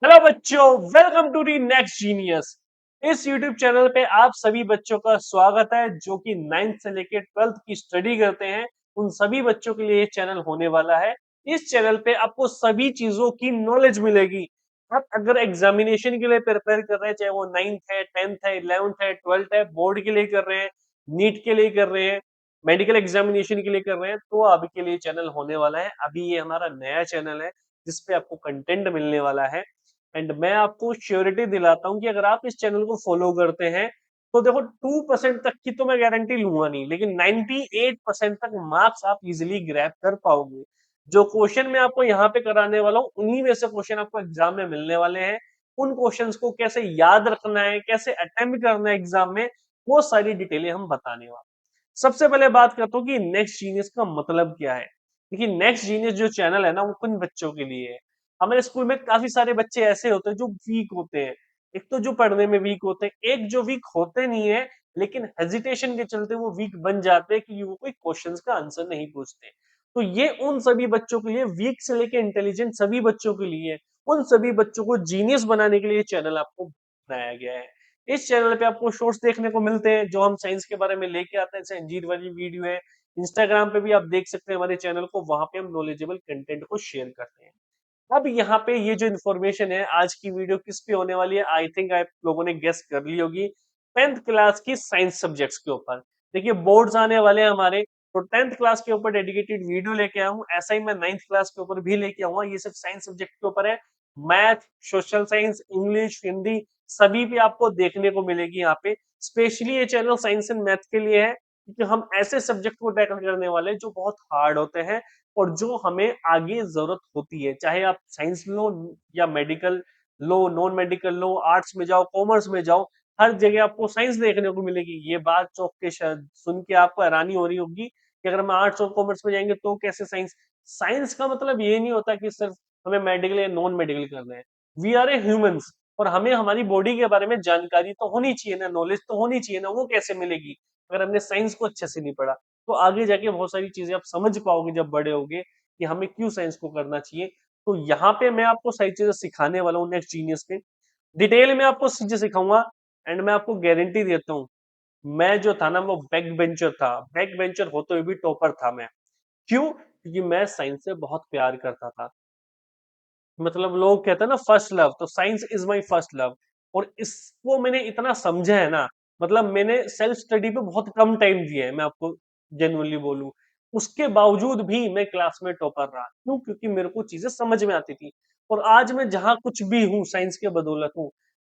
Hello बच्चों, welcome to the next genius. इस YouTube channel पे आप सभी बच्चों का स्वागत है जो कि 9th से लेकर 12th की स्टडी करते हैं। उन सभी बच्चों के लिए ये चैनल होने वाला है। इस चैनल पे आपको सभी चीजों की नॉलेज मिलेगी। आप अगर एग्जामिनेशन के लिए प्रिपेयर कर रहे हैं, चाहे वो 9th है, 10th है, 11th है, 12th है, बोर्ड के लिए कर रहे हैं, नीट के लिए कर रहे हैं, मेडिकल एग्जामिनेशन के लिए कर रहे हैं, तो अभी के लिए चैनल होने वाला है। अभी ये हमारा नया चैनल है जिसपे आपको कंटेंट मिलने वाला है। एंड मैं आपको श्योरिटी दिलाता हूं कि अगर आप इस चैनल को फॉलो करते हैं तो देखो 2% तक की तो मैं गारंटी लूंगा नहीं, लेकिन 98% तक मार्क्स आप इजीली ग्रैब कर पाओगे। जो क्वेश्चन मैं आपको यहाँ पे कराने वाला हूँ उन्हीं में से क्वेश्चन आपको एग्जाम में मिलने वाले हैं। उन क्वेश्चंस को कैसे याद रखना है, कैसे अटेम्प्ट करना है एग्जाम में, वो सारी डिटेलें हम बताने वाले। सबसे पहले बात करता हूँ कि नेक्स्ट जीनियस का मतलब क्या है। देखिए, नेक्स्ट जीनियस जो चैनल है ना, वो किन बच्चों के लिए है। हमारे स्कूल में काफी सारे बच्चे ऐसे होते हैं जो वीक होते हैं। एक तो जो पढ़ने में वीक होते हैं, एक जो वीक होते नहीं है लेकिन हेजिटेशन के चलते वो वीक बन जाते हैं कि वो कोई क्वेश्चंस का आंसर नहीं पूछते। तो ये उन सभी बच्चों के लिए, वीक से लेके इंटेलिजेंट सभी बच्चों के लिए, उन सभी बच्चों को जीनियस बनाने के लिए चैनल आपको बनाया गया है। इस चैनल पे आपको शॉर्ट्स देखने को मिलते हैं जो हम साइंस के बारे में लेके आते हैं, जैसे अंजीर वाली वीडियो है। इंस्टाग्राम पे भी आप देख सकते हैं हमारे चैनल को, वहां पे हम नॉलेजेबल कंटेंट को शेयर करते हैं। अब यहाँ पे ये जो इन्फॉर्मेशन है, आज की वीडियो किस पे होने वाली है, आई थिंक आप लोगों ने गेस कर ली होगी। 10th क्लास की साइंस सब्जेक्ट्स के ऊपर। देखिए, बोर्ड्स आने वाले हैं हमारे, तो 10th क्लास के ऊपर डेडिकेटेड वीडियो लेके आया हूँ। ऐसा ही मैं 9th क्लास के ऊपर भी लेके आऊंगा। ये सिर्फ साइंस सब्जेक्ट के ऊपर है। Math, social science, English, Hindi, सभी पे आपको देखने को मिलेगी यहाँ पे। स्पेशली ये चैनल साइंस एंड मैथ के लिए है क्योंकि हम ऐसे सब्जेक्ट को टैकल करने वाले हैं जो बहुत हार्ड होते हैं और जो हमें आगे जरूरत होती है। चाहे आप साइंस लो या मेडिकल लो, नॉन मेडिकल लो, आर्ट्स में जाओ, कॉमर्स में जाओ, हर जगह आपको साइंस देखने को मिलेगी। ये बात चौंक के शायद सुन के आपको हैरानी हो रही होगी कि अगर हम आर्ट्स और कॉमर्स में जाएंगे तो कैसे साइंस। साइंस का मतलब ये नहीं होता कि सिर्फ हमें मेडिकल या नॉन मेडिकल करना है। वी आर ए ह्यूमंस और हमें हमारी बॉडी के बारे में जानकारी तो होनी चाहिए ना, नॉलेज तो होनी चाहिए ना। वो कैसे मिलेगी अगर हमने साइंस को अच्छे से नहीं पढ़ा। तो आगे जाके बहुत सारी चीजें आप समझ पाओगे जब बड़े होगे कि हमें क्यों साइंस को करना चाहिए। तो यहाँ पे मैं आपको सारी चीजें सिखाने वाला हूँ नेक्स्ट जीनियस पे। डिटेल में आपको चीजें सिखाऊंगा। एंड मैं आपको गारंटी देता हूँ, मैं जो था ना वो बैक बेंचर था। बैक बेंचर होते हुए भी टॉपर था मैं। क्यों? क्योंकि मैं साइंस से बहुत प्यार करता था। मतलब लोग कहते हैं ना फर्स्ट लव, तो science is my first love. और इसको मैंने इतना समझा है ना, मतलब मैंने सेल्फ स्टडी पे बहुत कम टाइम दिया है, मैं आपको जेन्युइनली बोलूं। उसके बावजूद भी मैं क्लास में टॉपर रहा। क्यों? क्योंकि मेरे को चीजें समझ में आती थी। और आज मैं जहां कुछ भी हूँ साइंस के बदौलत हूँ।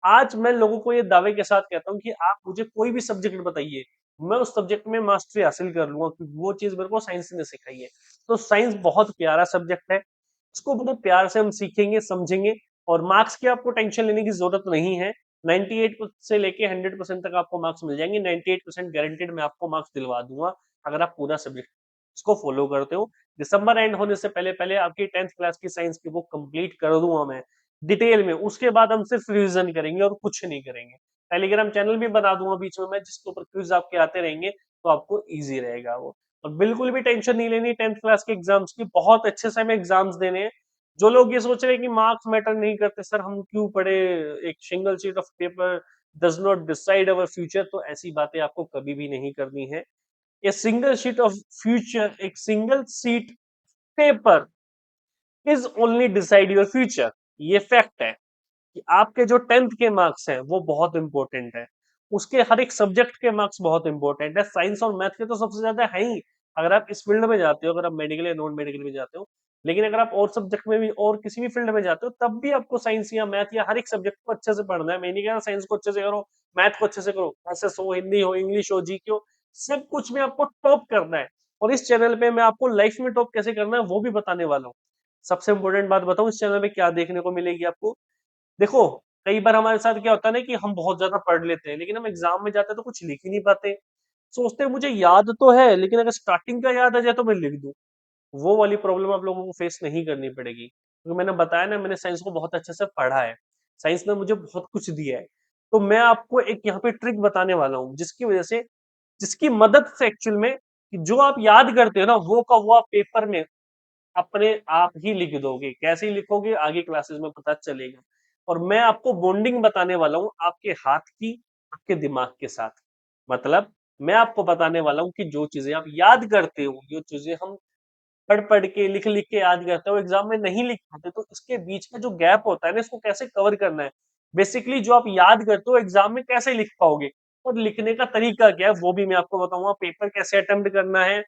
आज मैं लोगों को ये दावे के साथ कहता हूँ कि आप मुझे कोई भी सब्जेक्ट बताइए, मैं उस सब्जेक्ट में मास्टरी हासिल कर लूंगा क्योंकि वो चीज मेरे को साइंस ने सिखाई है। तो साइंस बहुत प्यारा सब्जेक्ट है। इसको बहुत प्यार से हम सीखेंगे, समझेंगे। और मार्क्स की आपको टेंशन लेने की जरूरत नहीं है। 98 से लेके 100% तक आपको मार्क्स मिल जाएंगे। 98% गारंटेड मैं आपको मार्क्स दिलवा दूंगा अगर आप पूरा सब्जेक्ट इसको फॉलो करते हो। दिसंबर एंड होने से पहले पहले आपकी 10th क्लास की साइंस की बुक कंप्लीट कर दूंगा मैं डिटेल में। उसके बाद हम सिर्फ रिवीजन करेंगे और कुछ नहीं करेंगे। टेलीग्राम चैनल भी बना दूंगा बीच में मैं, जिसके ऊपर क्विज आपके आते रहेंगे, तो आपको इजी रहेगा वो। और बिल्कुल भी टेंशन नहीं लेनी 10th क्लास के एग्जाम्स की, बहुत अच्छे से हमें एग्जाम्स देने हैं। जो लोग ये सोच रहे हैं कि मार्क्स मैटर नहीं करते, सर हम क्यों पढ़े, एक single sheet of paper does not decide our future, तो ऐसी बातें आपको कभी भी नहीं करनी है। A single sheet of future, एक single seat paper is only decide your future. ये फैक्ट है कि आपके जो 10th के मार्क्स हैं वो बहुत इंपॉर्टेंट है। उसके हर एक सब्जेक्ट के मार्क्स बहुत इंपॉर्टेंट है। साइंस और मैथ के तो सबसे ज्यादा है ही अगर आप इस फील्ड में जाते हो, अगर आप मेडिकल या नॉन मेडिकल में जाते हो। लेकिन अगर आप और सब्जेक्ट में भी और किसी भी फील्ड में जाते हो तब भी आपको साइंस या मैथ या हर एक सब्जेक्ट को अच्छे से पढ़ना है। मैं नहीं कह रहा साइंस को अच्छे से करो, मैथ को अच्छे से करो, एसएस हो, हिंदी हो, इंग्लिश हो, जीके हो, सब कुछ में आपको टॉप करना है। और इस चैनल पे मैं आपको लाइफ में टॉप कैसे करना है वो भी बताने वाला हूँ। सबसे इंपॉर्टेंट बात बताऊं, इस चैनल पे क्या देखने को मिलेगी आपको। देखो, कई बार हमारे साथ क्या होता है ना कि हम बहुत ज्यादा पढ़ लेते हैं लेकिन हम एग्जाम में जाते हैं तो कुछ लिख ही नहीं पाते। सोचते हैं मुझे याद तो है लेकिन अगर स्टार्टिंग का याद आ जाए तो मैं लिख दूं। वो वाली प्रॉब्लम आप लोगों को फेस नहीं करनी पड़ेगी क्योंकि मैंने बताया ना, मैंने साइंस को बहुत अच्छे से पढ़ा है। साइंस ने मुझे बहुत कुछ दिया है। तो मैं आपको एक यहाँ पे ट्रिक बताने वाला हूँ जिसकी वजह से, जिसकी मदद से एक्चुअल में कि जो आप याद करते हो ना वो का वो आप पेपर में अपने आप ही लिख दोगे। कैसे ही लिखोगे आगे क्लासेस में पता चलेगा। और मैं आपको बॉन्डिंग बताने वाला हूँ आपके हाथ की, आपके दिमाग के साथ। मतलब मैं आपको बताने वाला हूँ कि जो चीजें आप याद करते हो, जो चीजें हम पढ़-पढ़ के, लिख-लिख के याद करते हो, एग्जाम में नहीं लिख पाते, तो इसके बीच का जो गैप होता है ना, इसको कैसे कवर करना है। बेसिकली जो आप याद करते हो एग्जाम में कैसे लिख पाओगे और लिखने का तरीका क्या है वो भी मैं आपको बताऊंगा। पेपर कैसे अटेम्प्ट करना है।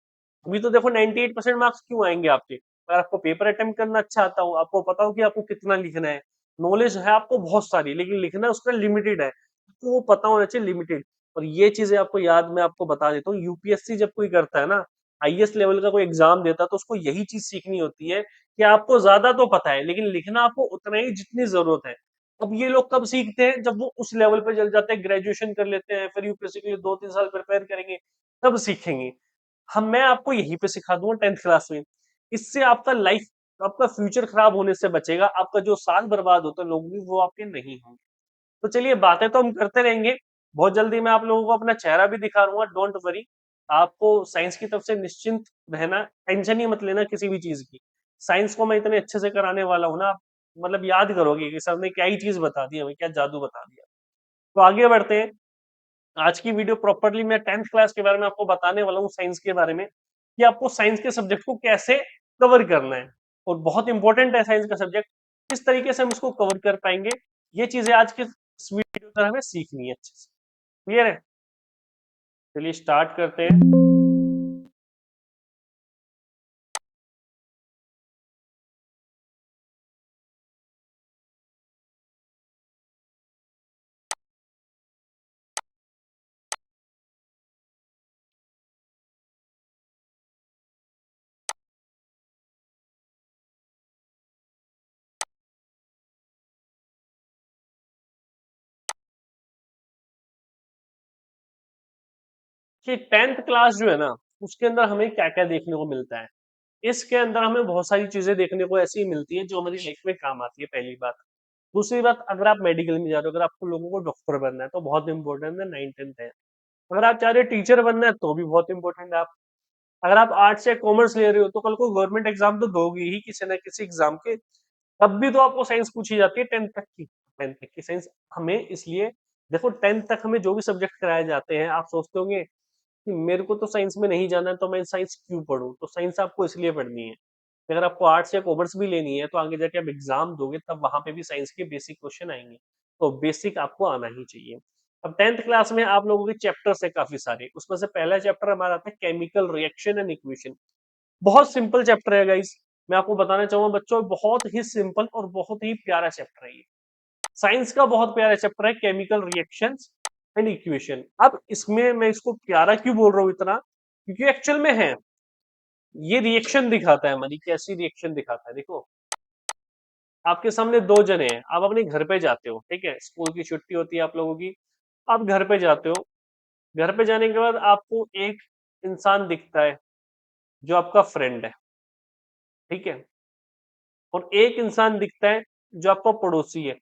अभी तो देखो 98% मार्क्स क्यों आएंगे आपके, अगर आपको पेपर अटेम्प्ट करना अच्छा आता हो, आपको पता हो कि आपको कितना लिखना है, नॉलेज है आपको बहुत सारी, लेकिन लिखना उसका लिमिटेड है, तो वो पता होना चाहिए लिमिटेड। और ये चीजें आपको याद, मैं आपको बता देता हूँ, यूपीएससी जब कोई करता है ना, हाईएस्ट लेवल का कोई एग्जाम देता है, तो उसको यही चीज सीखनी होती है कि आपको ज्यादा तो पता है लेकिन लिखना आपको उतना ही जितनी जरूरत है। अब ये लोग कब सीखते हैं, जब वो उस लेवल पे चल जाते हैं, ग्रेजुएशन कर लेते हैं, फिर यूपीएससी के लिए 2-3 साल प्रिपेयर करेंगे, तब सीखेंगे। हम मैं आपको यहीं पे सिखा दूंगा 10th क्लास में। इससे आपका लाइफ, आपका फ्यूचर खराब होने से बचेगा, आपका जो साल बर्बाद होता है लोगों की, वो आपके नहीं होंगे। तो चलिए, बातें तो हम करते रहेंगे, बहुत जल्दी मैं आप लोगों को अपना चेहरा भी दिखा दूंगा, डोंट वरी। आपको साइंस की तरफ से निश्चिंत रहना, टेंशन ही मत लेना किसी भी चीज की। साइंस को मैं इतने अच्छे से कराने वाला हूँ ना, आप मतलब याद करोगे कि सर ने क्या ही चीज बता दी हमें, क्या जादू बता दिया। तो आगे बढ़ते हैं। आज की वीडियो प्रॉपरली मैं 10th क्लास के बारे में आपको बताने वाला हूँ, साइंस के बारे में, कि आपको साइंस के सब्जेक्ट को कैसे कवर करना है। और बहुत इंपॉर्टेंट है साइंस का सब्जेक्ट, किस तरीके से हम इसको कवर कर पाएंगे, ये चीजें आज के इस वीडियो में हमें सीखनी है अच्छे से। क्लियर है? चलिए स्टार्ट करते हैं। कि 10th क्लास जो है ना, उसके अंदर हमें क्या क्या देखने को मिलता है। इसके अंदर हमें बहुत सारी चीजें देखने को ऐसी मिलती है जो हमारी लाइफ में काम आती है, पहली बात। दूसरी बात, अगर आप मेडिकल में जा रहे हो, अगर आपको लोगों को डॉक्टर बनना है तो बहुत इंपॉर्टेंट है 9th 10th है। अगर आप चाह रहे हो टीचर बनना है तो भी बहुत इंपॉर्टेंट है। आप अगर आप आर्ट्स या कॉमर्स ले रहे हो तो कल को गवर्नमेंट एग्जाम तो दोगे ही किसी ना किसी एग्जाम के, तब भी तो आपको साइंस पूछी जाती है 10th तक की साइंस। हमें इसलिए देखो, 10th तक हमें जो भी सब्जेक्ट कराए जाते हैं, आप सोचते होंगे कि मेरे को तो साइंस में नहीं जाना है तो मैं साइंस क्यों पढूं, तो साइंस आपको इसलिए पढ़नी है कि अगर आपको आर्ट्स या कॉमर्स भी लेनी है तो आगे जाके आप एग्जाम दोगे तब वहां पे भी साइंस के बेसिक क्वेश्चन आएंगे। तो बेसिक आपको आना ही चाहिए। अब 10th क्लास में आप लोगों के चैप्टर्स है काफी सारे, उसमें से पहला चैप्टर हमारा आता है केमिकल रिएक्शन एंड इक्वेशन। बहुत सिंपल चैप्टर है गाइस, मैं आपको बताना चाहूंगा बच्चों, बहुत ही सिंपल और बहुत ही प्यारा चैप्टर है ये। साइंस का बहुत प्यारा चैप्टर है केमिकल रिएक्शंस एंड इक्वेशन। अब इसमें मैं इसको प्यारा क्यों बोल रहा हूँ इतना, क्योंकि एक्चुअल में है, ये रिएक्शन दिखाता है हमारी, कैसी रिएक्शन दिखाता है। देखो, आपके सामने दो जने हैं, आप अपने घर पे जाते हो, ठीक है, स्कूल की छुट्टी होती है आप लोगों की, आप घर पे जाते हो। घर पे जाने के बाद आपको एक इंसान दिखता है जो आपका फ्रेंड है, ठीक है, और एक इंसान दिखता है जो आपका पड़ोसी है,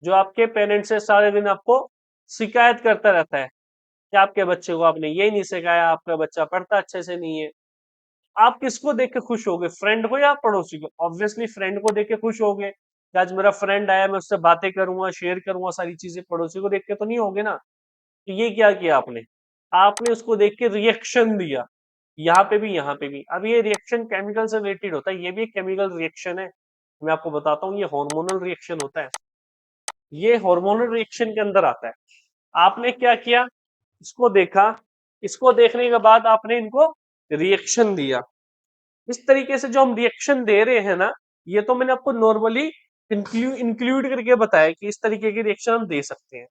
जो आपके पेरेंट्स से सारे दिन आपको शिकायत करता रहता है कि आपके बच्चे को आपने ये नहीं सिखाया, आपका बच्चा पढ़ता अच्छे से नहीं है। आप किसको देख के खुश होगे, फ्रेंड को या पड़ोसी को? ऑब्वियसली फ्रेंड को देख के खुश होगे कि आज मेरा फ्रेंड आया, मैं उससे बातें करूंगा, शेयर करूंगा सारी चीजें। पड़ोसी को देख के तो नहीं होगे ना। तो ये क्या किया आपने, आपने उसको देख के रिएक्शन दिया, यहाँ पे भी यहाँ पे भी। अब ये रिएक्शन केमिकल से रिलेटेड होता है, ये भी एक केमिकल रिएक्शन है। मैं आपको बताता हूँ, ये हार्मोनल रिएक्शन होता है, ये हार्मोनल रिएक्शन के अंदर आता है। आपने क्या किया, इसको देखा, इसको देखने के बाद आपने इनको रिएक्शन दिया। इस तरीके से जो हम रिएक्शन दे रहे हैं ना, ये तो मैंने आपको नॉर्मली इंक्लूड करके बताया कि इस तरीके की रिएक्शन हम दे सकते हैं।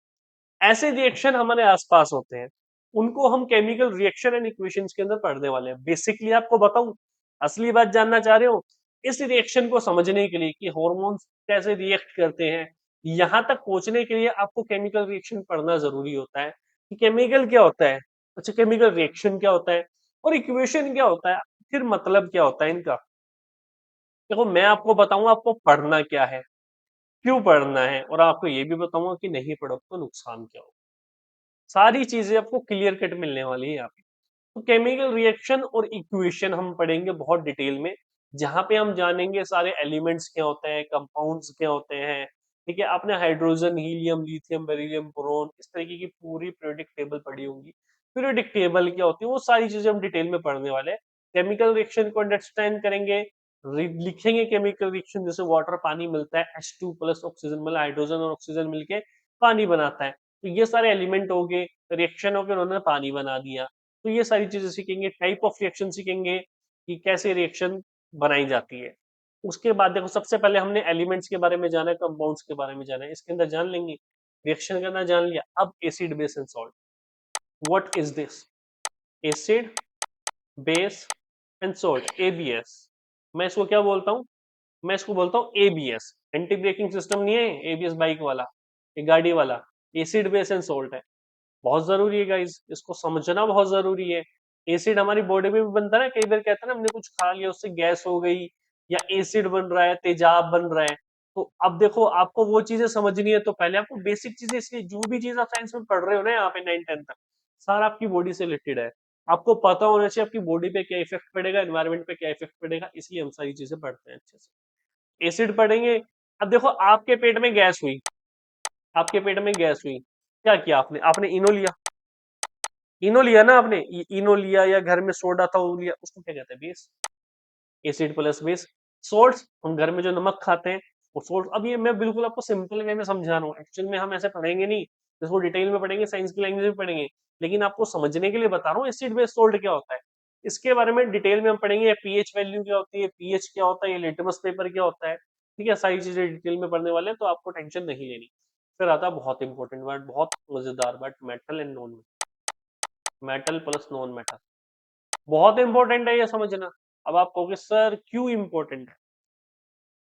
ऐसे रिएक्शन हमारे आसपास होते हैं, उनको हम केमिकल रिएक्शन एंड इक्वेशंस के अंदर पढ़ने वाले हैं। बेसिकली आपको बताऊं, असली बात जानना चाह रहे हो, इस रिएक्शन को समझने के लिए कि हार्मोन्स कैसे रिएक्ट करते हैं, यहां तक पहुंचने के लिए आपको केमिकल रिएक्शन पढ़ना जरूरी होता है कि केमिकल क्या होता है, अच्छा केमिकल रिएक्शन क्या होता है, और इक्वेशन क्या होता है, फिर मतलब क्या होता है इनका। देखो, मैं आपको बताऊंगा आपको पढ़ना क्या है, क्यों पढ़ना है, और आपको ये भी बताऊंगा कि नहीं पढ़ो तो नुकसान क्या हो। सारी चीजें आपको क्लियर कट मिलने वाली है यहाँ पे। तो केमिकल रिएक्शन और इक्वेशन हम पढ़ेंगे बहुत डिटेल में, जहां पे हम जानेंगे सारे एलिमेंट्स क्या होते हैं, कंपाउंड्स क्या होते हैं, ठीक है, आपने hydrogen, helium, lithium, beryllium, boron, इस तरीके की पूरी पीरियोडिक टेबल पढ़ी होंगी। पीरियोडिक टेबल क्या होती है, वो सारी चीजें हम डिटेल में पढ़ने वाले हैं। केमिकल रिएक्शन को अंडरस्टैंड करेंगे, लिखेंगे केमिकल रिएक्शन, जैसे वाटर पानी मिलता है, H2 प्लस ऑक्सीजन मतलब हाइड्रोजन और ऑक्सीजन मिलके पानी बनाता है। तो ये सारे एलिमेंट हो गए, रिएक्शन होकर उन्होंने पानी बना दिया। तो ये सारी चीजें सीखेंगे, टाइप ऑफ रिएक्शन सीखेंगे कि कैसे रिएक्शन बनाई जाती है। उसके बाद देखो, सबसे पहले हमने एलिमेंट्स के बारे में जाना है, कंपाउंड्स के बारे में जाना है, इसके अंदर जान लेंगे, रिएक्शन करना जान लिया। अब acid base and salt, what is this? Acid base and salt, ABS. मैं इसको क्या बोलता हूँ? मैं इसको बोलता हूँ एबीएस। एंटी ब्रेकिंग सिस्टम नहीं है एबीएस बाइक वाला, ये गाड़ी वाला। एसिड बेस एंड सॉल्ट है, बहुत जरूरी है गाइस, इसको समझना बहुत जरूरी है। एसिड हमारी बॉडी में भी बनता है ना, कई बार कहते हैं ना हमने कुछ खा लिया उससे गैस हो गई, या एसिड बन रहा है, तेजाब बन रहा है। तो अब देखो, आपको वो चीजें समझनी है तो पहले आपको बेसिक चीजें, इसलिए जो भी चीज आप साइंस में पढ़ रहे हो ना यहाँ पे 9-10 तक, सारा आपकी बॉडी से रिलेटेड है। आपको पता होना चाहिए आपकी बॉडी पे क्या इफेक्ट पड़ेगा, एनवायरमेंट पे क्या इफेक्ट पड़ेगा, इसलिए हम सारी चीजें पढ़ते हैं अच्छे से। एसिड पढ़ेंगे। अब देखो, आपके पेट में गैस हुई, आपके पेट में गैस हुई, क्या किया आपने? आपने इनो लिया, इनो लिया ना आपने, इनो लिया, या घर में सोडा था वो लिया, उसको क्या कहते हैं? Base. Acid plus base. Salts, हम घर में जो नमक खाते हैं वो सोल्ट। अब ये मैं बिल्कुल आपको सिंपल वे में समझा रहा हूँ, एक्चुअल में हम ऐसे पढ़ेंगे नहीं, इसको डिटेल में पढ़ेंगे, साइंस की लैंग्वेज में पढ़ेंगे, लेकिन आपको समझने के लिए बता रहा हूँ एसिड बेस सोल्ट क्या होता है। इसके बारे में डिटेल में हम पढ़ेंगे, पीएच वैल्यू क्या होती है, पीएच क्या होता है, ये लिटमस पेपर क्या होता है। ठीक है, सारी चीजें डिटेल में पढ़ने वाले हैं, तो आपको टेंशन नहीं लेनी। फिर आता है बहुत इंपॉर्टेंट वर्ड, बहुत मजेदार word, metal and non metal. Metal plus non metal, बहुत इंपॉर्टेंट है ये समझना। अब आप कहोगे सर क्यों इंपॉर्टेंट है?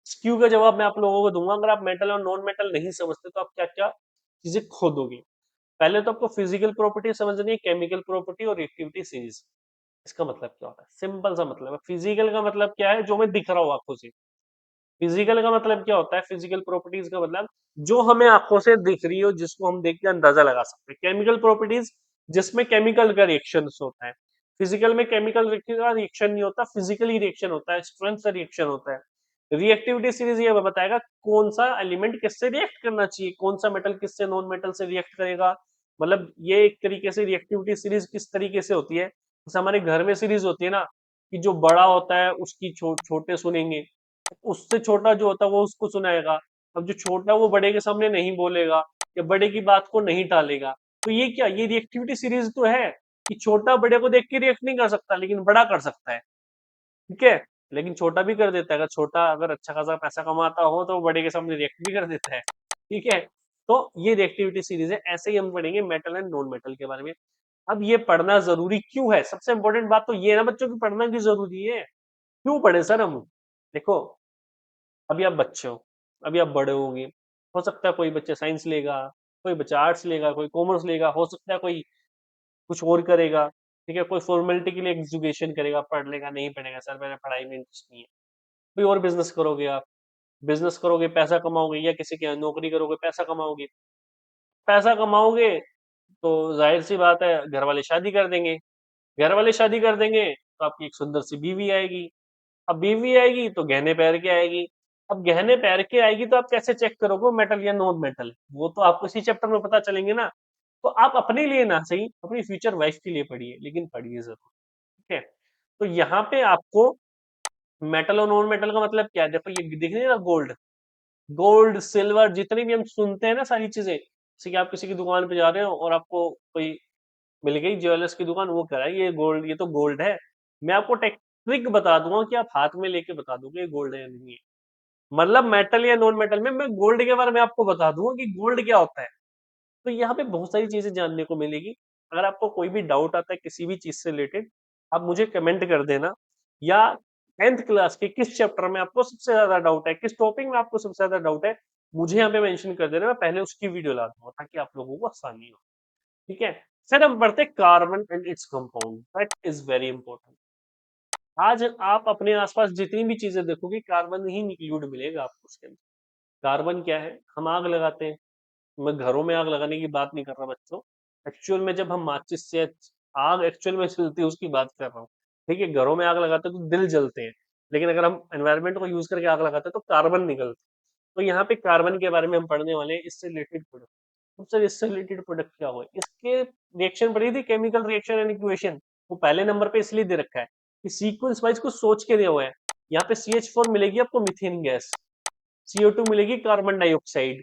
इस क्यों का जवाब मैं आप लोगों को दूंगा। अगर आप मेटल और नॉन मेटल नहीं समझते तो आप क्या क्या चीजें खो दोगे। पहले तो आपको फिजिकल प्रॉपर्टी समझनी है, केमिकल प्रॉपर्टी और रिएक्टिविटी सीरीज। इसका मतलब क्या होता है? सिंपल सा मतलब है, फिजिकल का मतलब क्या है? जो मैं दिख रहा हूँ आंखों से। फिजिकल का मतलब क्या होता है? फिजिकल प्रॉपर्टीज का मतलब जो हमें आंखों से दिख रही हो, जिसको हम देख के अंदाजा लगा सकते हैं। केमिकल प्रॉपर्टीज, जिसमें केमिकल का रिएक्शन होता है। फिजिकल में केमिकल का रिएक्शन नहीं होता, फिजिकली रिएक्शन होता है, स्ट्रेंथ का रिएक्शन होता है। रिएक्टिविटी सीरीज ये बताएगा कौन सा एलिमेंट किससे रिएक्ट करना चाहिए, कौन सा मेटल किससे, नॉन मेटल से रिएक्ट करेगा। मतलब ये एक तरीके से रिएक्टिविटी सीरीज किस तरीके से होती है, जैसे हमारे घर में सीरीज होती है ना, कि जो बड़ा होता है उसकी छोटे सुनेंगे, उससे छोटा जो होता है वो उसको सुनाएगा। अब जो छोटा है वो बड़े के सामने नहीं बोलेगा, या बड़े की बात को नहीं टालेगा। तो ये क्या, ये रिएक्टिविटी सीरीज तो है कि छोटा बड़े को देख के रिएक्ट नहीं कर सकता, लेकिन बड़ा कर सकता है। ठीक है, लेकिन छोटा भी कर देता है, अगर छोटा अगर अच्छा खासा पैसा कमाता हो तो वो बड़े के सामने रिएक्ट भी कर देता है। ठीक है, तो ये रिएक्टिविटी सीरीज है। ऐसे ही हम पढ़ेंगे मेटल एंड नॉन मेटल के बारे में। अब ये पढ़ना जरूरी क्यों है? सबसे इंपॉर्टेंट बात तो ये है ना बच्चों की, पढ़ना क्यों जरूरी है? क्यों पढ़े सर हम? देखो, अभी आप बच्चे हो, अभी आप बड़े होंगे, हो सकता है कोई बच्चा साइंस लेगा, कोई बच्चा आर्ट्स लेगा, कोई कॉमर्स लेगा, हो सकता है कोई कुछ और करेगा। ठीक है, कोई फॉर्मेलिटी के लिए एजुकेशन करेगा, पढ़ लेगा, नहीं पढ़ेगा सर मेरा पढ़ाई में इंटरेस्ट नहीं है। कोई और बिजनेस करोगे आप, बिजनेस करोगे पैसा कमाओगे, या किसी के यहाँ नौकरी करोगे पैसा कमाओगे। पैसा कमाओगे तो जाहिर सी बात है घर वाले शादी कर देंगे, घर वाले शादी कर देंगे तो आपकी एक सुंदर सी बीवी आएगी। अब बीवी आएगी तो गहने पहन के आएगी। अब गहने पहन के आएगी तो आप कैसे चेक करोगे मेटल या नॉन मेटल? वो तो आपको इसी चैप्टर में पता चलेंगे ना। तो आप अपने लिए ना सही, अपनी फ्यूचर वाइफ के लिए पढ़िए, लेकिन पढ़िए जरूर। ठीक है, तो यहाँ पे आपको मेटल और नॉन मेटल का मतलब क्या है, देखो ये दिख रही है ना, गोल्ड, गोल्ड सिल्वर, जितनी भी हम सुनते हैं ना सारी चीजें, जैसे कि आप किसी की दुकान पे जा रहे हो और आपको कोई मिल गई ज्वेलर्स की दुकान, वो कह रहा है ये गोल्ड, ये तो गोल्ड है। मैं आपको ट्रिक बता दूंगा कि आप हाथ में लेके बता दोगे ये गोल्ड है या नहीं है। मतलब मेटल या नॉन मेटल में मैं गोल्ड के बारे में आपको बता दूंगा कि गोल्ड क्या होता है। तो यहाँ पे बहुत सारी चीजें जानने को मिलेगी। अगर आपको कोई भी डाउट आता है किसी भी चीज से रिलेटेड, आप मुझे कमेंट कर देना, या 10th क्लास के किस चैप्टर में आपको सबसे ज्यादा डाउट है, किस टॉपिक में आपको सबसे ज्यादा डाउट है, मुझे यहाँ पे मेंशन कर देना, मैं पहले उसकी वीडियो ला दूंगा ताकि आप लोगों को आसानी हो। ठीक है, सर हम पढ़ते carbon and its compound, that is very important. आज आप अपने आसपास जितनी भी चीजें देखोगे, कार्बन ही इंक्लूड मिलेगा आपको उसके अंदर। कार्बन क्या है? हम आग लगाते हैं, मैं घरों में आग लगाने की बात नहीं कर रहा बच्चों, एक्चुअल में जब हम माचिस से आग एक्चुअल में जलती है उसकी बात कर रहा हूँ। ठीक है, घरों में आग लगाते हैं तो दिल जलते हैं, लेकिन अगर हम एनवायरनमेंट को यूज करके आग लगाते हैं तो कार्बन निकलता है। तो यहाँ पे कार्बन के बारे में हम पढ़ने वाले हैं, इससे रिलेटेड प्रोडक्ट। तो सर इससे रिलेटेड प्रोडक्ट क्या हुआ, इसके रिएक्शन पढ़ी थी, केमिकल रिएक्शन एंड इक्वेशन, वो पहले नंबर पे इसलिए दे रखा है कि सीक्वेंस वाइज कुछ सोच के दिया हुआ है। यहाँ पे CH4 मिलेगी आपको मीथेन गैस, CO2 मिलेगी कार्बन डाइऑक्साइड।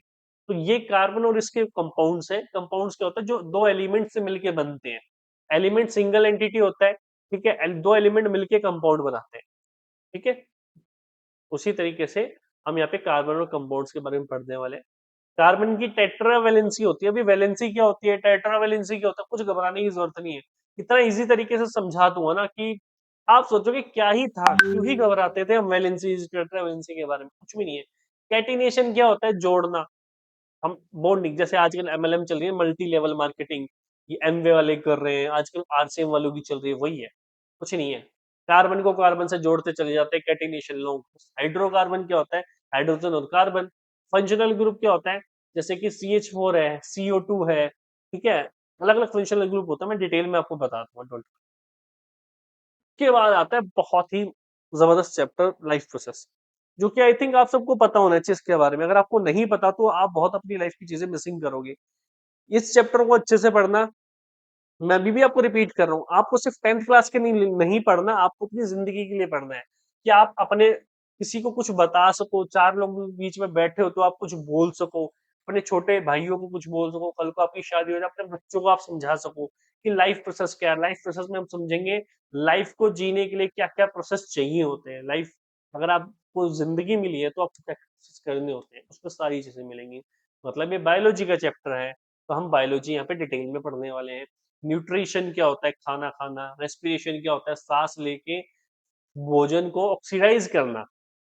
तो ये कार्बन और इसके कंपाउंड्स हैं। कंपाउंड्स क्या होता है, जो दो एलिमेंट से मिलके बनते हैं। एलिमेंट सिंगल एंटिटी होता है, ठीक है, दो एलिमेंट मिलके कंपाउंड बनाते हैं, ठीक है। उसी तरीके से हम यहाँ पे कार्बन और कंपाउंड्स के बारे में पढ़ने वाले हैं। कार्बन की टेट्रा वैलेंसी होती है। अभी वैलेंसी क्या होती है, टेट्रा वैलेंसी क्या होता है, कुछ घबराने की जरूरत नहीं है। इतना इजी तरीके से समझा दूंगा ना कि आप सोचोगे क्या ही था, क्यों ही घबराते थे हम वैलेंसी टेट्रा वैलेंसी के बारे में, कुछ भी नहीं है। कैटिनेशन क्या होता है, जोड़ना। हम बॉन्डिंग, जैसे आजकल MLM चल रही है, मल्टी लेवल मार्केटिंग, ये एमवे वाले कर रहे हैं आजकल, RCM वालों की चल रही है, वही है, कुछ नहीं है। कार्बन को कार्बन से जोड़ते चले जाते हैं, कैटिनेशन लोग। हाइड्रोकार्बन क्या होता है, हाइड्रोजन और कार्बन। फंक्शनल ग्रुप क्या होता है, जैसे कि CH4 है, CO2 है, ठीक है। अलग अलग फंक्शनल ग्रुप होता है, मैं डिटेल में आपको बता दूंगा, डोंट। के बाद आता है बहुत ही जबरदस्त चैप्टर, लाइफ प्रोसेस, जो कि आई थिंक आप सबको पता होना चाहिए इसके बारे में। अगर आपको नहीं पता तो आप बहुत अपनी लाइफ की चीजें मिसिंग करोगे। इस चैप्टर को अच्छे से पढ़ना। मैं अभी भी आपको रिपीट कर रहा हूँ, आपको सिर्फ 10th क्लास के नहीं पढ़ना, आपको अपनी जिंदगी के लिए पढ़ना है, कि आप अपने किसी को कुछ बता सको, चार लोगों के बीच में बैठे हो तो आप कुछ बोल सको, अपने छोटे भाइयों को कुछ बोल सको, कल को आपकी शादी हो जाए अपने बच्चों को आप समझा सको कि लाइफ प्रोसेस क्या है। लाइफ प्रोसेस में हम समझेंगे लाइफ को जीने के लिए क्या क्या प्रोसेस चाहिए होते हैं। लाइफ, अगर आपको जिंदगी मिली है तो आपको क्या प्रोसेस करने होते हैं, उसमें सारी चीजें मिलेंगी। मतलब ये बायोलॉजी का चैप्टर है, तो हम बायोलॉजी यहाँ पे डिटेल में पढ़ने वाले हैं। न्यूट्रिशन क्या होता है, खाना खाना। रेस्पिरेशन क्या होता है, सांस लेके भोजन को ऑक्सीडाइज करना।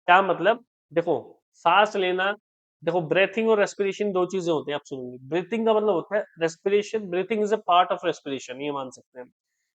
क्या मतलब, देखो, सांस लेना, देखो ब्रेथिंग और रेस्पिरेशन दो चीजें होती हैं, आप सुनोगे। ब्रीथिंग का मतलब होता है respiration, breathing is a part of respiration, ये मान सकते हैं।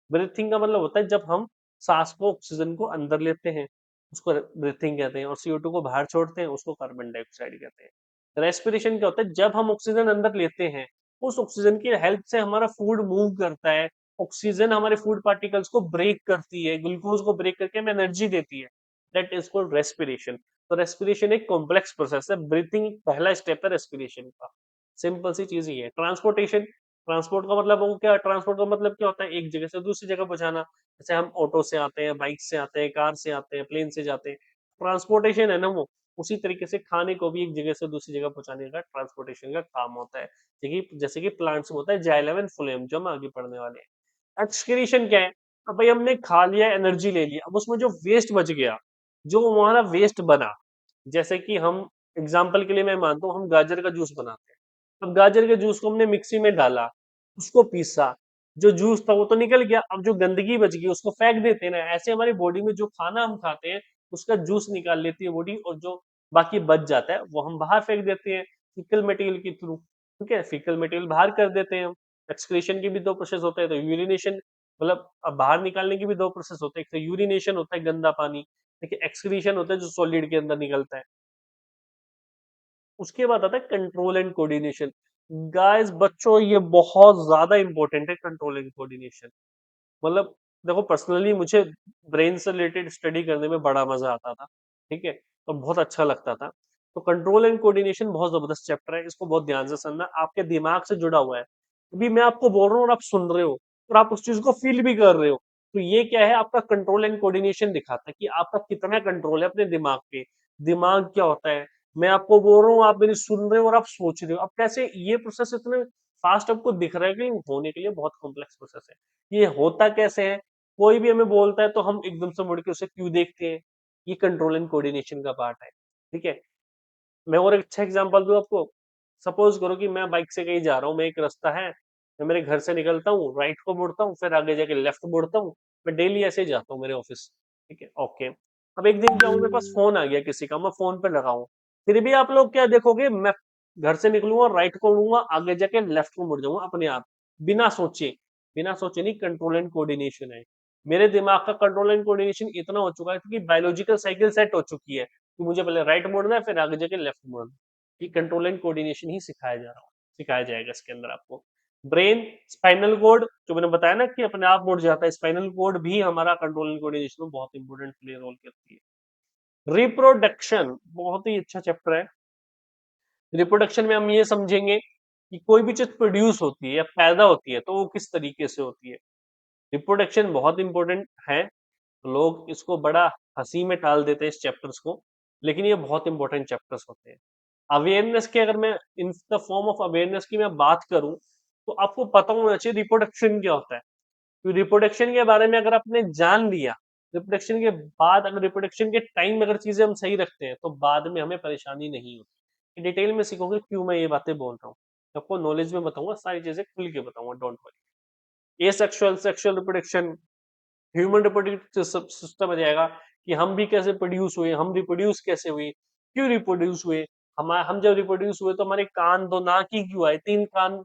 ब्रीथिंग का मतलब होता है जब हम सांस को, ऑक्सीजन को अंदर लेते हैं, उसको ब्रीथिंग कहते हैं, और CO2 को बाहर छोड़ते हैं, उसको कार्बन डाइऑक्साइड कहते हैं। रेस्पिरेशन क्या होता है, जब हम ऑक्सीजन अंदर लेते हैं, उस ऑक्सीजन की हेल्प से हमारा फूड मूव करता है। ऑक्सीजन हमारे फूड पार्टिकल्स को ब्रेक करती है, ग्लूकोज को ब्रेक करके हमें एनर्जी देती है। That is called respiration. तो रेस्पिरेशन एक कॉम्प्लेक्स प्रोसेस है, ब्रीथिंग पहला स्टेप है रेस्पिरेशन का। सिंपल सी चीज ही है। ट्रांसपोर्टेशन, ट्रांसपोर्ट का मतलब वो क्या, ट्रांसपोर्ट का मतलब क्या होता है, एक जगह से दूसरी जगह पहुंचाना। जैसे हम ऑटो से आते हैं, बाइक से आते हैं, कार से आते हैं, प्लेन से जाते हैं, ट्रांसपोर्टेशन है ना वो। उसी तरीके से खाने को भी एक जगह से दूसरी जगह पहुंचाने का ट्रांसपोर्टेशन का काम होता है। जैसे कि प्लांट्स में होता है जाइलम एंड फ्लोएम, जो हम आगे पढ़ने वाले हैं। एक्सक्रीशन क्या है, अब भाई हमने खा लिया, एनर्जी ले लिया, अब उसमें जो वेस्ट बच गया, जो हमारा वेस्ट बना, जैसे कि हम, एग्जाम्पल के लिए मैं मानता हूँ हम गाजर का जूस बनाते हैं। अब गाजर के जूस को हमने मिक्सी में डाला, उसको पीसा, जो जूस था वो तो निकल गया, अब जो गंदगी बच गई उसको फेंक देते हैं ना। ऐसे हमारी बॉडी में जो खाना हम खाते हैं उसका जूस निकाल लेती है बॉडी, और जो बाकी बच जाता है वो हम बाहर फेंक देते हैं फीकल मटेरियल के थ्रू। ठीक है, फीकल मटेरियल बाहर कर देते हैं हम। एक्सक्रीशन की भी दो प्रोसेस होते हैं, तो यूरिनेशन, मतलब अब बाहर निकालने की भी दो प्रोसेस होते हैं। एक तो यूरिनेशन होता है गंदा पानी, देखिए एक्सक्रीशन होता है जो सॉलिड के अंदर निकलता है। उसके बाद आता है कंट्रोल एंड कोऑर्डिनेशन। गाइस बच्चों, ये बहुत ज्यादा इंपॉर्टेंट है, कंट्रोल एंड कोऑर्डिनेशन। मतलब देखो, पर्सनली मुझे ब्रेन से रिलेटेड स्टडी करने में बड़ा मजा आता था, ठीक है, और बहुत अच्छा लगता था। तो कंट्रोल एंड कोऑर्डिनेशन बहुत जबरदस्त चैप्टर है, इसको बहुत ध्यान से सुनना, आपके दिमाग से जुड़ा हुआ है। अभी मैं आपको बोल रहा हूँ और आप सुन रहे हो, और आप उस चीज को फील भी कर रहे हो। तो ये क्या है, आपका कंट्रोल एंड कोऑर्डिनेशन दिखाता है कि आपका कितना कंट्रोल है अपने दिमाग पे। दिमाग क्या होता है, मैं आपको बोल रहा हूँ, आप मेरी सुन रहे हो और आप सोच रहे हो। अब कैसे ये प्रोसेस इतने फास्ट आपको दिख रहा है, कि होने के लिए बहुत कॉम्प्लेक्स प्रोसेस है। ये होता कैसे है, कोई भी हमें बोलता है तो हम एकदम से मुड़ के उसे क्यों देखते हैं, ये कंट्रोल एंड कोऑर्डिनेशन का पार्ट है, ठीक है। मैं और एक अच्छा एग्जांपल दूं आपको। सपोज करो कि मैं बाइक से कहीं जा रहा हूँ, मैं एक रास्ता है, मैं मेरे घर से निकलता हूँ, राइट को मुड़ता हूँ, फिर आगे जाके लेफ्ट मुड़ता हूँ। मैं डेली ऐसे ही जाता हूँ मेरे ऑफिस, ठीक है, ओके। अब एक दिन क्या हुआ, मेरे पास फोन आ गया किसी का, मैं फोन पे लगा हूँ। फिर भी आप लोग क्या देखोगे, मैं घर से निकलूंगा, राइट को मुड़ूंगा, आगे जाके लेफ्ट को मुड़ जाऊंगा अपने आप, बिना सोचे। बिना सोचे नहीं, कंट्रोल एंड कोऑर्डिनेशन है। मेरे दिमाग का कंट्रोल एंड कोऑर्डिनेशन इतना हो चुका है, क्योंकि बायोलॉजिकल साइकिल सेट हो चुकी है कि मुझे पहले राइट मुड़ना है, फिर आगे जाके लेफ्ट मुड़ना है। ये कंट्रोल एंड कोऑर्डिनेशन ही सिखाया जा रहा है, सिखाया जाएगा इसके अंदर आपको। ब्रेन, स्पाइनल कोड, जो मैंने बताया ना कि अपने आप मुड़ जाता है, स्पाइनल कोड भी हमारा कंट्रोल एंड कोऑर्डिनेशन में बहुत इंपॉर्टेंट प्ले रोल करती है। रिप्रोडक्शन बहुत ही अच्छा चैप्टर है। रिप्रोडक्शन में हम ये समझेंगे कि कोई भी चीज प्रोड्यूस होती है या पैदा होती है तो वो किस तरीके से होती है। रिप्रोडक्शन बहुत इंपॉर्टेंट है, लोग इसको बड़ा हंसी में टाल देते हैं इस चैप्टर्स को, लेकिन ये बहुत इंपॉर्टेंट चैप्टर्स होते हैं। अवेयरनेस के अगर मैं in the form of awareness की मैं बात करूं तो आपको पता होना चाहिए रिप्रोडक्शन क्या होता है। तो रिप्रोडक्शन के बारे में अगर आपने जान लिया, रिप्रोडक्शन के बाद अगर रिप्रोडक्शन के टाइम में अगर चीजें हम सही रखते हैं तो बाद में हमें परेशानी नहीं होती। डिटेल में सीखोगे क्यों मैं ये बातें बोल रहा हूँ, आपको नॉलेज में बताऊंगा, सारी चीजें खुल के बताऊंगा, don't worry. A sexual sexual reproduction, human reproductive system आ जाएगा कि हम भी कैसे प्रोड्यूस हुए, हम रिप्रोड्यूस कैसे हुए, क्यों रिप्रोड्यूस हुए, हम जब रिप्रोड्यूस हुए तो हमारे कान दो नाक ही क्यों आए, तीन कान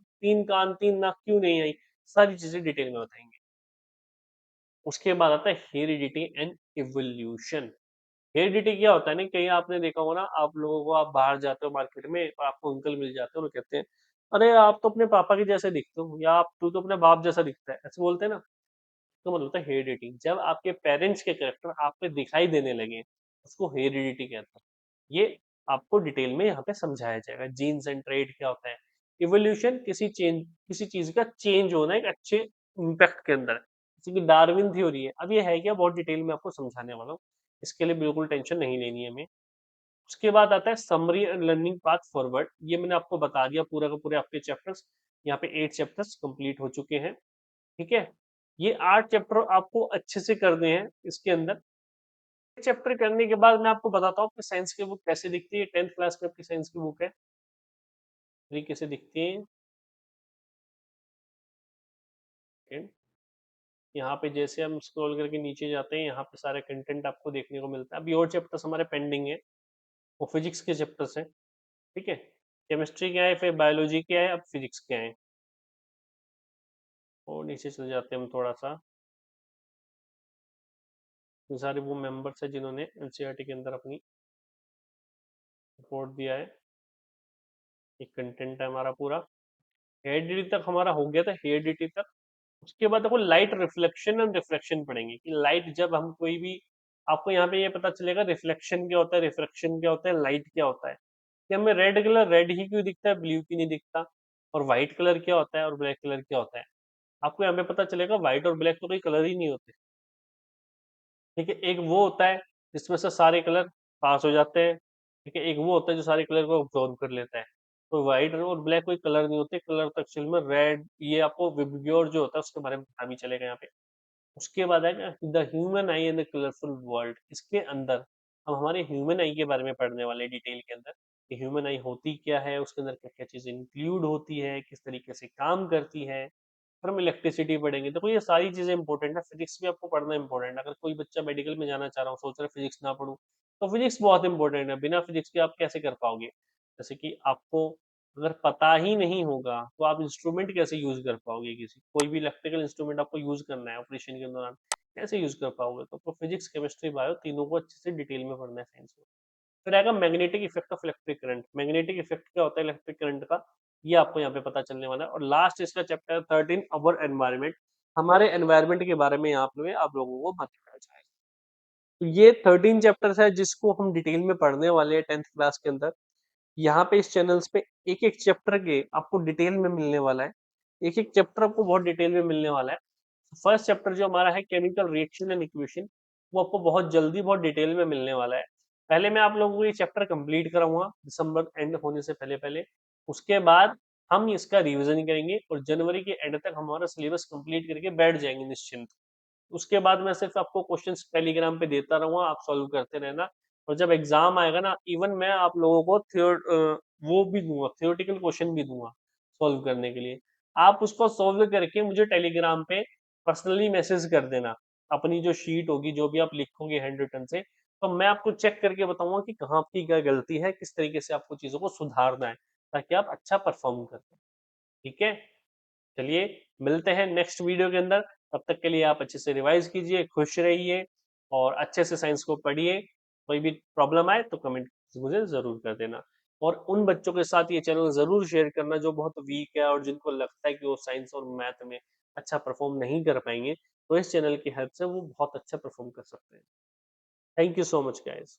तीन नाक क्यों नहीं आई, सारी चीजें डिटेल में बताएंगे। उसके बाद आता है हेरिडिटी एंड इवोल्यूशन। हेरिडिटी क्या होता है ना, कहीं आपने देखा होगा ना, आप लोगों को, आप बाहर जाते हो मार्केट में, आपको अंकल मिल जाते हो, वो कहते हैं अरे आप तो अपने पापा के जैसे दिखते हो, या आप तू तो अपने बाप जैसा दिखता है, ऐसे बोलते हैं ना। तो मतलब होता है हेरिडिटी, जब आपके पेरेंट्स के कैरेक्टर आप पे दिखाई देने लगे, उसको हेरिडिटी कहते हैं। ये आपको डिटेल में यहाँ पे समझाया जाएगा। जीन्स एंड ट्रेड क्या होता है, इवोल्यूशन किसी चीज का चेंज होना एक अच्छे इम्पैक्ट के अंदर, जैसे कि डार्विन थ्योरी है। अब ये है क्या, बहुत डिटेल में आपको समझाने वाला हूँ, इसके लिए बिल्कुल टेंशन नहीं लेनी है हमें। उसके बाद आता है summary and learning path forward, ये मैंने आपको बता दिया पूरा का पूरे आपके चैप्टर्स, यहाँ पे 8 चैप्टर्स कंप्लीट हो चुके हैं। ठीक है, ये 8 चैप्टर आपको अच्छे से करने हैं इसके अंदर। चैप्टर करने के बाद मैं आपको बताता हूँ आपकी साइंस की बुक कैसे दिखती है। 10th क्लास में आपकी साइंस की बुक है, तरीके से दिखती है। यहाँ पे जैसे हम स्क्रॉल करके नीचे जाते हैं, यहाँ पे सारे कंटेंट आपको देखने को मिलता है। अभी और चैप्टर्स हमारे पेंडिंग है, वो फिजिक्स के चैप्टर्स हैं। ठीक है, केमिस्ट्री क्या है, फिर बायोलॉजी क्या है, अब फिजिक्स क्या है। और नीचे चले जाते हैं हम थोड़ा सा, ये सारे वो मेंबर्स हैं जिन्होंने एनसीईआरटी के अंदर अपनी रिपोर्ट दिया है। एक कंटेंट है हमारा पूरा, हेरिडिटी तक हमारा हो गया था, हेरिडिटी तक। उसके बाद देखो लाइट रिफ्लेक्शन एंड रिफ्रैक्शन पढ़ेंगे कि लाइट जब हम कोई भी, आपको यहाँ पे ये पता चलेगा रिफ्लेक्शन क्या होता है, रिफ्रैक्शन क्या होता है, लाइट क्या होता है, कि हमें रेड कलर रेड ही क्यों दिखता है, ब्लू क्यों नहीं दिखता, और व्हाइट कलर क्या होता है और ब्लैक कलर क्या होता है। आपको यहाँ पे पता चलेगा व्हाइट और ब्लैक तो कोई कलर ही नहीं होते। ठीक है, एक वो होता है जिसमें से सारे कलर पास हो जाते हैं। ठीक है, एक वो होता है जो सारे कलर को ऑब्जॉर्व कर लेता है। तो व्हाइट और ब्लैक कोई कलर नहीं होते, कलर तो एक्चुअल में रेड, ये आपको विबग्योर जो होता है उसके बारे में पता भी चलेगा यहाँ पे। उसके बाद है the human I and the colourful world, इसके अंदर हम हमारे ह्यूमन आई के बारे में पढ़ने वाले डिटेल के अंदर, कि ह्यूमन आई होती क्या है, उसके अंदर क्या क्या चीजें इंक्लूड होती है, किस तरीके से काम करती है। फिर हम इलेक्ट्रिसिटी पढ़ेंगे। देखो ये सारी चीजें इंपॉर्टेंट है, फिजिक्स भी आपको पढ़ना इंपॉर्टेंट है। अगर कोई बच्चा मेडिकल में जाना चाह रहा हो, सोच रहा है फिजिक्स ना पढ़ूं, तो फिजिक्स बहुत इंपॉर्टेंट है, बिना फिजिक्स के आप कैसे कर पाओगे। जैसे कि आपको अगर पता ही नहीं होगा तो आप इंस्ट्रूमेंट कैसे यूज कर पाओगे, किसी कोई भी इलेक्ट्रिकल इंस्ट्रूमेंट आपको यूज करना है ऑपरेशन के दौरान, कैसे यूज कर पाओगे। तो आपको फिजिक्स केमिस्ट्री बायो तीनों को अच्छे से डिटेल में पढ़ना है साइंस में। फिर आएगा magnetic effect of electric current, magnetic effect क्या होता है इलेक्ट्रिक करंट का, ये आपको यहाँ पे पता चलने वाला है। और लास्ट इसका चैप्टर 13 अवर एनवायरनमेंट, हमारे एनवायरनमेंट के बारे में आप लोगों को बताया जाएगा। तो ये 13 चैप्टर्स है जिसको हम डिटेल में पढ़ने वाले हैं 10th क्लास के अंदर। यहाँ पे इस चैनल्स पे एक एक चैप्टर के आपको डिटेल में मिलने वाला है, एक एक चैप्टर आपको बहुत डिटेल में मिलने वाला है। फर्स्ट चैप्टर जो हमारा है केमिकल रिएक्शन एंड इक्वेशन, वो आपको बहुत जल्दी बहुत डिटेल में मिलने वाला है। पहले मैं आप लोगों को ये चैप्टर कंप्लीट कराऊंगा दिसंबर एंड होने से पहले पहले, उसके बाद हम इसका रिवीजन करेंगे और जनवरी के एंड तक हमारा सिलेबस कंप्लीट करके बैठ जाएंगे निश्चिंत। उसके बाद मैं सिर्फ आपको क्वेश्चंस टेलीग्राम पे देता रहूंगा, आप सॉल्व करते रहना। और जब एग्जाम आएगा ना, इवन मैं आप लोगों को वो भी दूंगा, थियोरेटिकल क्वेश्चन भी दूंगा सॉल्व करने के लिए। आप उसको सॉल्व करके मुझे टेलीग्राम पे पर्सनली मैसेज कर देना, अपनी जो शीट होगी जो भी आप लिखोगे हैंड रिटन से, तो मैं आपको चेक करके बताऊंगा कि कहाँ आपकी क्या गलती है, किस तरीके से आपको चीजों को सुधारना है, ताकि आप अच्छा परफॉर्म कर पाए। ठीक है, चलिए मिलते हैं नेक्स्ट वीडियो के अंदर। तब तक के लिए आप अच्छे से रिवाइज कीजिए, खुश रहिए और अच्छे से साइंस को पढ़िए। कोई भी प्रॉब्लम आए तो कमेंट मुझे जरूर कर देना। और उन बच्चों के साथ ये चैनल जरूर शेयर करना जो बहुत वीक है और जिनको लगता है कि वो साइंस और मैथ में अच्छा परफॉर्म नहीं कर पाएंगे, तो इस चैनल की हेल्प से वो बहुत अच्छा परफॉर्म कर सकते हैं। Thank you so much guys.